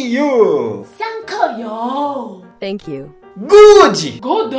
you. 三颗油 Thank you. Good. Good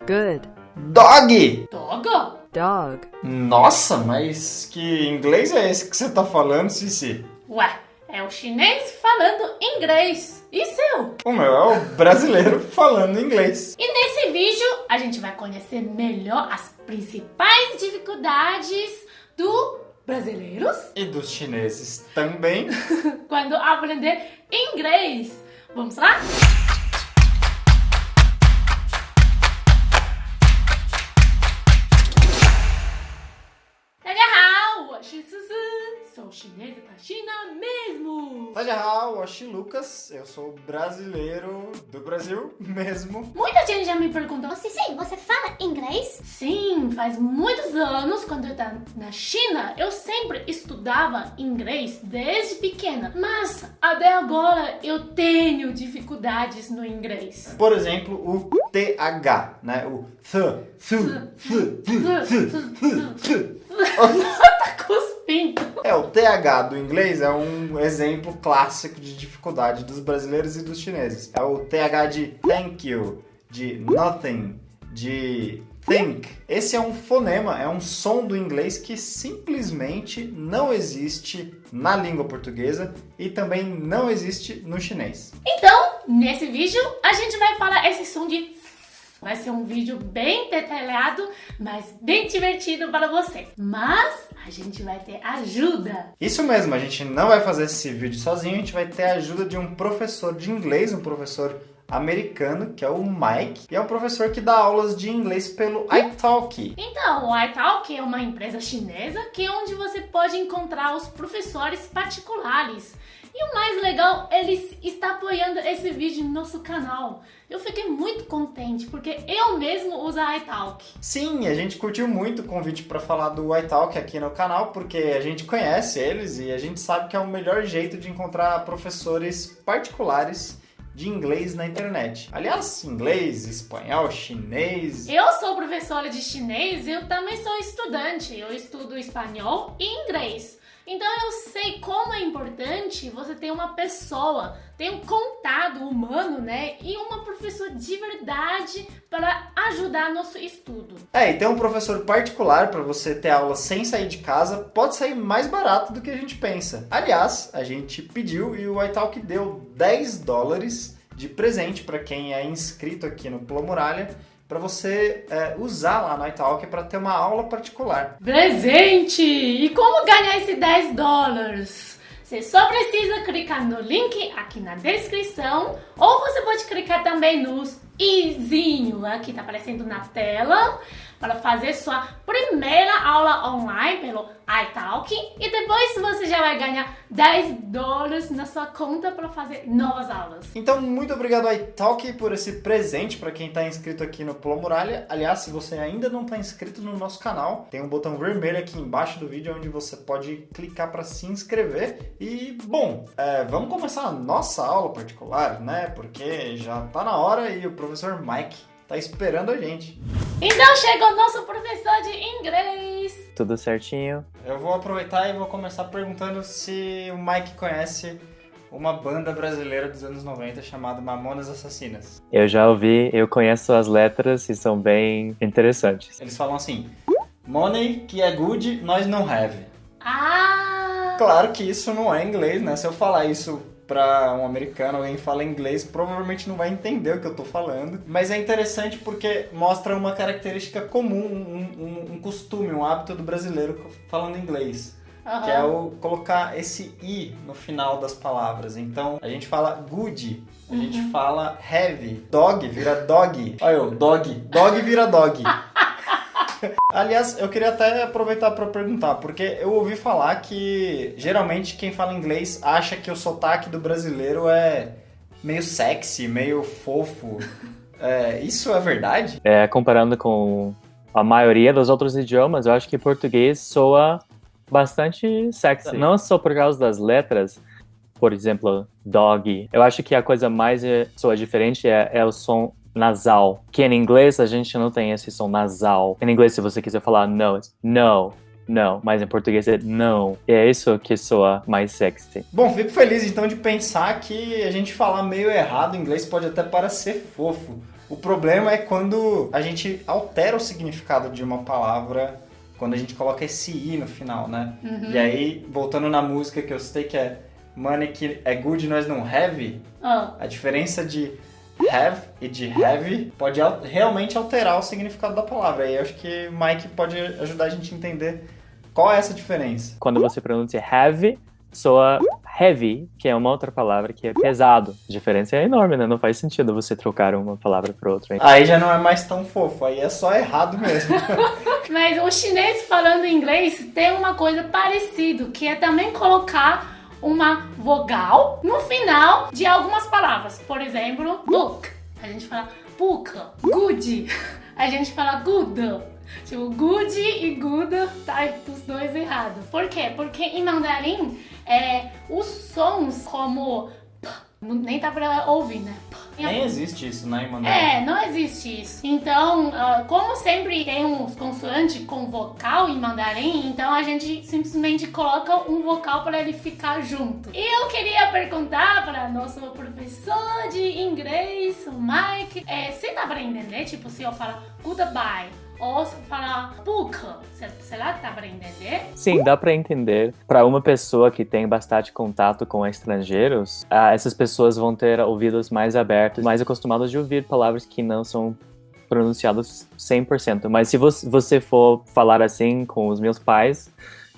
Good. Dog. Dog Dog. Nossa, mas que inglês é esse que você tá falando, Cici? Ué, é o chinês falando inglês. E seu? O meu é o brasileiro falando inglês. E nesse vídeo a gente vai conhecer melhor as principais dificuldades do brasileiros E dos chineses também. quando aprender inglês. Vamos lá? Sou chinesa da China mesmo. 大家好，我是Lucas, eu sou brasileiro do Brasil mesmo. Muita gente já me perguntou. Cici, você fala inglês? Sim, faz muitos anos, quando eu estava na China, eu sempre estudava inglês desde pequena. Mas até agora eu tenho dificuldades no inglês. Por exemplo, o TH, né? O Tá cuspindo. o TH do inglês é um exemplo clássico de dificuldade dos brasileiros e dos chineses. É o TH de thank you, de nothing, de think. Esse é um fonema, é um som do inglês que simplesmente não existe na língua portuguesa e também não existe no chinês. Então, nesse vídeo, a gente vai falar esse som de... Vai ser um vídeo bem detalhado, mas bem divertido para você. Mas a gente vai ter ajuda. Isso mesmo, a gente não vai fazer esse vídeo sozinho, a gente vai ter a ajuda de um professor de inglês, um professor americano, que é o Mike, e é um professor que dá aulas de inglês pelo italki. Então, o italki é uma empresa chinesa que é onde você pode encontrar os professores particulares. E o mais legal, ele está apoiando esse vídeo no nosso canal. Eu fiquei muito contente, porque eu mesmo uso a italki. Sim, a gente curtiu muito o convite para falar do italki aqui no canal, porque a gente conhece eles e a gente sabe que é o melhor jeito de encontrar professores particulares de inglês na internet. Aliás, inglês, espanhol, chinês... Eu sou professora de chinês e eu também sou estudante. Eu estudo espanhol e inglês. Então eu sei como é importante você ter uma pessoa, ter um contato humano, né? E uma professora de verdade para ajudar nosso estudo. E ter um professor particular para você ter aula sem sair de casa pode sair mais barato do que a gente pensa. Aliás, a gente pediu e o italki deu $10 de presente para quem é inscrito aqui no Pula Muralha, para você usar lá no italki para ter uma aula particular. Presente! E como ganhar esse $10? Você só precisa clicar no link aqui na descrição, ou você pode clicar também nos izinho, aqui tá aparecendo na tela, para fazer sua primeira aula online pelo italki, e depois você já vai ganhar $10 na sua conta para fazer novas aulas. Então, muito obrigado italki por esse presente para quem está inscrito aqui no Pula Muralha. Aliás, se você ainda não está inscrito no nosso canal, tem um botão vermelho aqui embaixo do vídeo onde você pode clicar para se inscrever. E, bom, vamos começar a nossa aula particular, né? Porque já tá na hora e o professor Mike tá esperando a gente. Então chegou o nosso professor de inglês. Tudo certinho. Eu vou aproveitar e vou começar perguntando se o Mike conhece uma banda brasileira dos anos 90 chamada Mamonas Assassinas. Eu já ouvi, eu conheço as letras e são bem interessantes. Eles falam assim: money que é good, nós não have. Ah! Claro que isso não é inglês, né? Se eu falar isso para um americano, alguém fala inglês, provavelmente não vai entender o que eu tô falando. Mas é interessante porque mostra uma característica comum, um costume, um hábito do brasileiro falando inglês. Uhum. Que é o colocar esse i no final das palavras. Então, a gente fala good, a gente fala have, dog vira dog. Olha eu, dog vira dog. Aliás, eu queria até aproveitar para perguntar, porque eu ouvi falar que geralmente quem fala inglês acha que o sotaque do brasileiro é meio sexy, meio fofo. Isso é verdade? Comparando com a maioria dos outros idiomas, eu acho que português soa bastante sexy. Não só por causa das letras, por exemplo, dog. Eu acho que a coisa mais soa diferente é o som nasal. Que em inglês a gente não tem esse som nasal. Em inglês, se você quiser falar no, it's no. não, mas em português é não. E é isso que soa mais sexy. Bom, fico feliz então de pensar que a gente falar meio errado em inglês pode até parecer fofo. O problema é quando a gente altera o significado de uma palavra, quando a gente coloca esse i no final, né? Uhum. E aí, voltando na música que eu citei, que é money que é good, nós não have, a diferença de have e de have pode realmente alterar o significado da palavra. E eu acho que Mike pode ajudar a gente a entender qual é essa diferença. Quando você pronuncia have, soa heavy, que é uma outra palavra que é pesado. A diferença é enorme, né? Não faz sentido você trocar uma palavra por outra. Hein? Aí já não é mais tão fofo, aí é só errado mesmo. Mas o chinês falando inglês tem uma coisa parecida, que é também colocar uma vogal no final de algumas palavras. Por exemplo, book. A gente fala book. Good. A gente fala good. Tipo, good e good tá os dois errados. Por quê? Porque em mandarim, os sons como p, nem dá pra ouvir, né? Nem existe isso, né, em mandarim? Não existe isso. Então, como sempre tem uns consoantes com vocal em mandarim, então a gente simplesmente coloca um vocal para ele ficar junto. E eu queria perguntar para nosso professor de inglês, o Mike, você dá pra entender? Tipo, se eu falar goodbye ou se eu falar book, será que dá pra entender? Sim, dá pra entender. Para uma pessoa que tem bastante contato com estrangeiros, essas pessoas vão ter ouvidos mais abertos, mais acostumados de ouvir palavras que não são pronunciadas 100%. Mas se você for falar assim com os meus pais,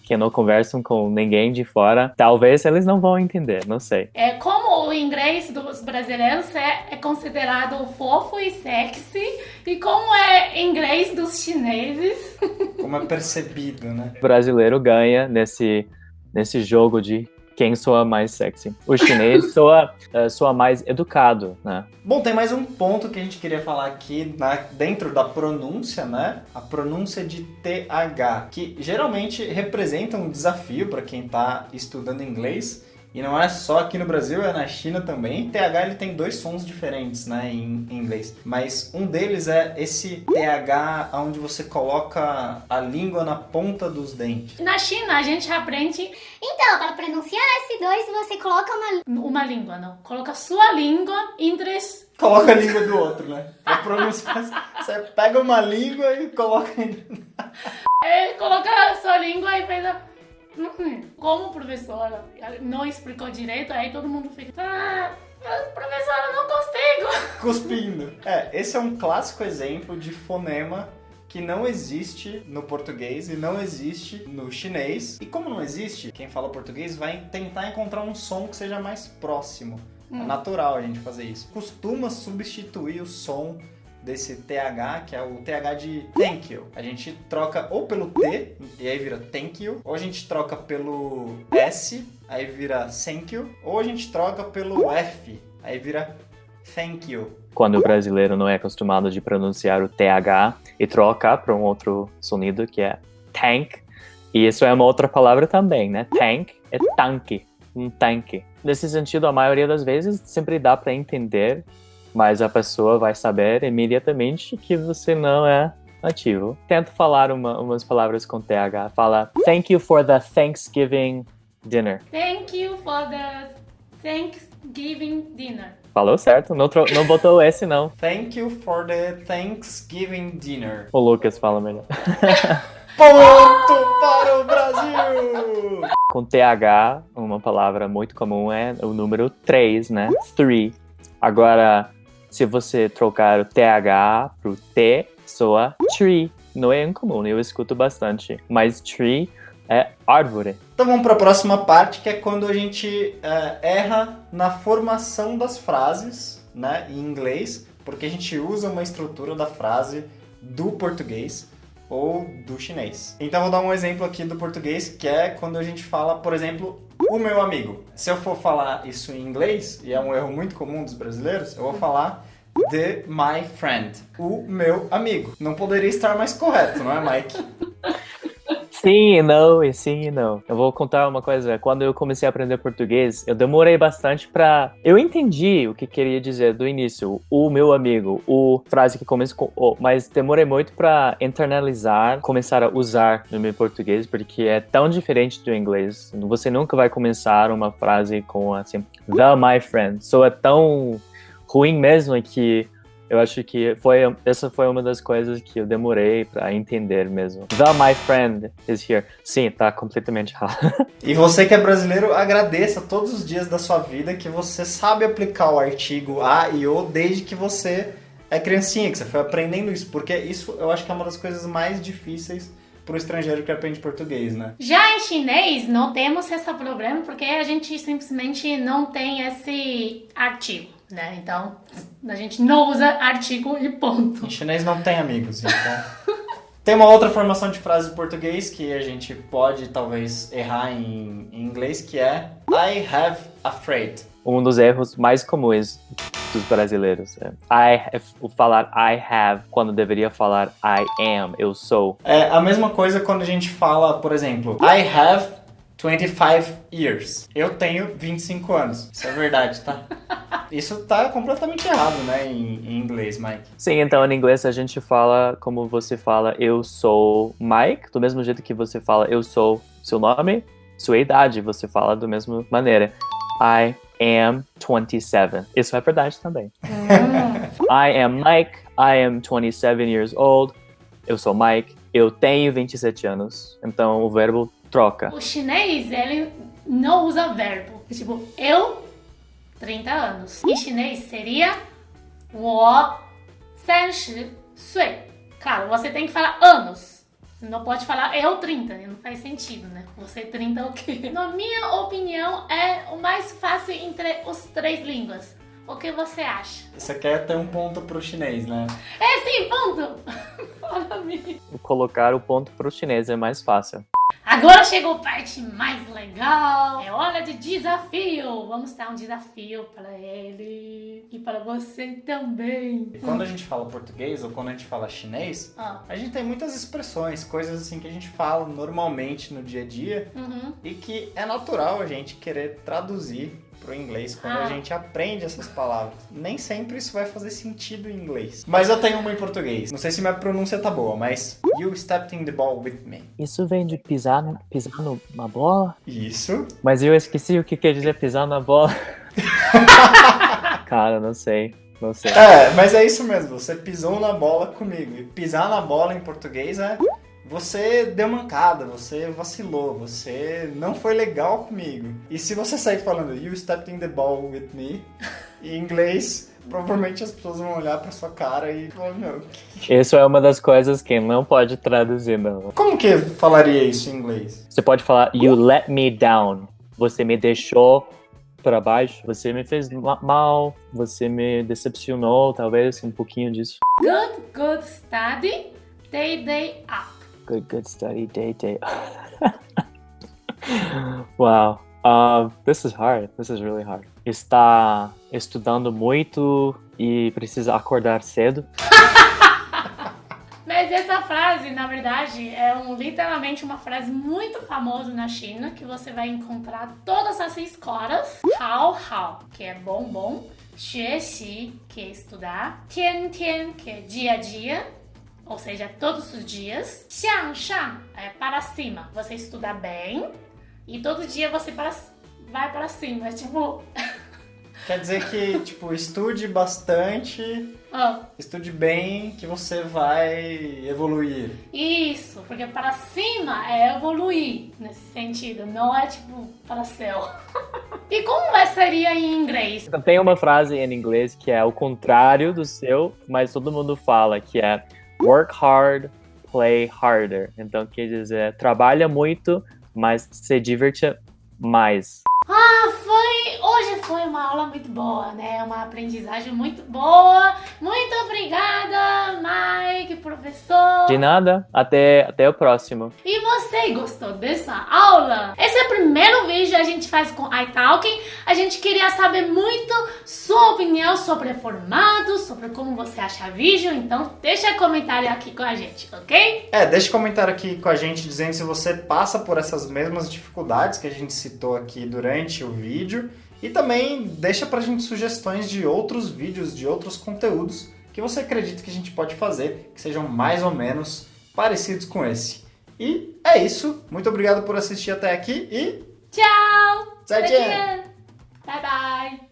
que não conversam com ninguém de fora, talvez eles não vão entender, não sei. Como o inglês dos brasileiros é considerado fofo e sexy, e como é inglês dos chineses. Como é percebido, né? O brasileiro ganha nesse jogo de quem soa mais sexy. O chinês soa mais educado, né? Bom, tem mais um ponto que a gente queria falar aqui, dentro da pronúncia, né? A pronúncia de TH, que geralmente representa um desafio para quem está estudando inglês. E não é só aqui no Brasil, é na China também. TH ele tem dois sons diferentes, né, em inglês. Mas um deles é esse TH onde você coloca a língua na ponta dos dentes. Na China a gente aprende Então, para pronunciar S2, você coloca uma língua, não. Coloca sua língua entre... Coloca a língua do outro, né? Pra pronunciar, você pega uma língua e coloca... Coloca a sua língua e fez a... Como a professora não explicou direito, aí todo mundo fica... professora, não consigo. Cuspindo. Esse é um clássico exemplo de fonema que não existe no português e não existe no chinês. E como não existe, quem fala português vai tentar encontrar um som que seja mais próximo. É natural a gente fazer isso. Costuma substituir o som desse TH, que é o TH de thank you. A gente troca ou pelo T, e aí vira thank you, ou a gente troca pelo S, aí vira thank you, ou a gente troca pelo F, aí vira thank you. Quando o brasileiro não é acostumado de pronunciar o TH e troca para um outro sonido que é tank, e isso é uma outra palavra também, né? Tank é tanque, um tanque. Nesse sentido, a maioria das vezes sempre dá para entender, mas a pessoa vai saber imediatamente que você não é nativo. Tento falar umas palavras com TH. Fala, thank you for the Thanksgiving dinner. Thank you for the Thanksgiving dinner. Falou certo, não botou S não. Thank you for the Thanksgiving dinner. O Lucas fala melhor. Ponto para o Brasil! Com TH, uma palavra muito comum é o número 3, né? 3. Agora, se você trocar o TH pro T, soa tree. Não é incomum, eu escuto bastante. Mas tree é árvore. Então vamos para a próxima parte, que é quando a gente erra na formação das frases, né, em inglês, porque a gente usa uma estrutura da frase do português ou do chinês. Então vou dar um exemplo aqui do português, que é quando a gente fala, por exemplo, o meu amigo. Se eu for falar isso em inglês, e é um erro muito comum dos brasileiros, eu vou falar the my friend, o meu amigo. Não poderia estar mais correto, não é, Mike? sim e não, e sim e não. Eu vou contar uma coisa. Quando eu comecei a aprender português, eu demorei bastante pra... Eu entendi o que queria dizer do início. O meu amigo, o frase que começa com o, mas demorei muito pra internalizar, começar a usar no meu português, porque é tão diferente do inglês. Você nunca vai começar uma frase com assim, the my friend. Soa tão ruim mesmo que eu acho que essa foi uma das coisas que eu demorei pra entender mesmo. The my friend is here. Sim, tá completamente errado. E você que é brasileiro, agradeça todos os dias da sua vida que você sabe aplicar o artigo a e o desde que você é criancinha, que você foi aprendendo isso. Porque isso eu acho que é uma das coisas mais difíceis pro estrangeiro que aprende português, né? Já em chinês, não temos esse problema, porque a gente simplesmente não tem esse artigo, né? Então, a gente não usa artigo e ponto. Em chinês não tem amigos, então... Tem uma outra formação de frase em português que a gente pode, talvez, errar em inglês, que é I have afraid. Um dos erros mais comuns dos brasileiros. O falar I have quando deveria falar I am, eu sou. É a mesma coisa quando a gente fala, por exemplo, I have 25 years. Eu tenho 25 anos. Isso é verdade, tá? Isso tá completamente errado, né, em inglês, Mike. Sim, então em inglês a gente fala como você fala eu sou Mike, do mesmo jeito que você fala eu sou seu nome, sua idade, você fala da mesma maneira. I am 27. Isso é verdade também. I am Mike, I am 27 years old. Eu sou Mike, eu tenho 27 anos. Então o verbo troca. O chinês, ele não usa verbo. Tipo, eu, 30 anos. Em chinês seria 我30岁. Claro, você tem que falar anos. Você não pode falar eu 30, não faz sentido, né? Você 30 o quê? Na minha opinião, é o mais fácil entre os três línguas. O que você acha? Você quer ter um ponto pro chinês, né? É sim, ponto! Para mim. Colocar o ponto pro chinês é mais fácil. Agora chegou a parte mais legal. É hora de desafio. Vamos dar um desafio para ele e para você também. E quando a gente fala português ou quando a gente fala chinês, a gente tem muitas expressões, coisas assim que a gente fala normalmente no dia a dia e que é natural a gente querer traduzir pro inglês quando a gente aprende essas palavras. Nem sempre isso vai fazer sentido em inglês. Mas eu tenho uma em português. Não sei se minha pronúncia tá boa, mas you stepped in the ball with me. Isso vem de pisar numa bola? Isso. Mas eu esqueci o que quer dizer pisar na bola. Cara, não sei. Não sei. É, mas é isso mesmo. Você pisou na bola comigo. E pisar na bola em português é... Você deu mancada, você vacilou, você não foi legal comigo. E se você sair falando you stepped in the ball with me, em inglês, provavelmente as pessoas vão olhar pra sua cara e falar, meu... Isso é uma das coisas que não pode traduzir, não. Como que falaria isso em inglês? Você pode falar you let me down. Você me deixou pra baixo. Você me fez mal. Você me decepcionou, talvez, um pouquinho disso. Good study, day up. Good study, day. Wow. This is hard. This is really hard. Está estudando muito e precisa acordar cedo. Mas essa frase, na verdade, é literalmente uma frase muito famosa na China, que você vai encontrar em todas as escolas. Hao, que é bom. 学习, que é estudar. 天天, que é dia a dia. Ou seja, todos os dias. 向上 é para cima. Você estuda bem e todo dia você vai para cima. É tipo... Quer dizer que, tipo, estude bastante, estude bem, que você vai evoluir. Isso, porque para cima é evoluir nesse sentido. Não é, tipo, para céu. E como seria em inglês? Tem uma frase em inglês que é o contrário do seu, mas todo mundo fala, que é work hard, play harder. Então quer dizer, trabalha muito, mas se diverte mais. Hoje foi uma aula muito boa, né? Uma aprendizagem muito boa. Muito obrigada, Mike, professor. De nada, até o próximo. E você gostou dessa aula? Esse é o primeiro vídeo que a gente faz com iTalking. A gente queria saber muito sua opinião sobre formato, sobre como você acha vídeo. Então deixa comentário aqui com a gente, ok? Deixa comentário aqui com a gente dizendo se você passa por essas mesmas dificuldades que a gente citou aqui durante o vídeo. E também deixa pra gente sugestões de outros vídeos, de outros conteúdos que você acredita que a gente pode fazer, que sejam mais ou menos parecidos com esse. E é isso. Muito obrigado por assistir até aqui e... Tchau! Tchau, tchau! Bye, bye!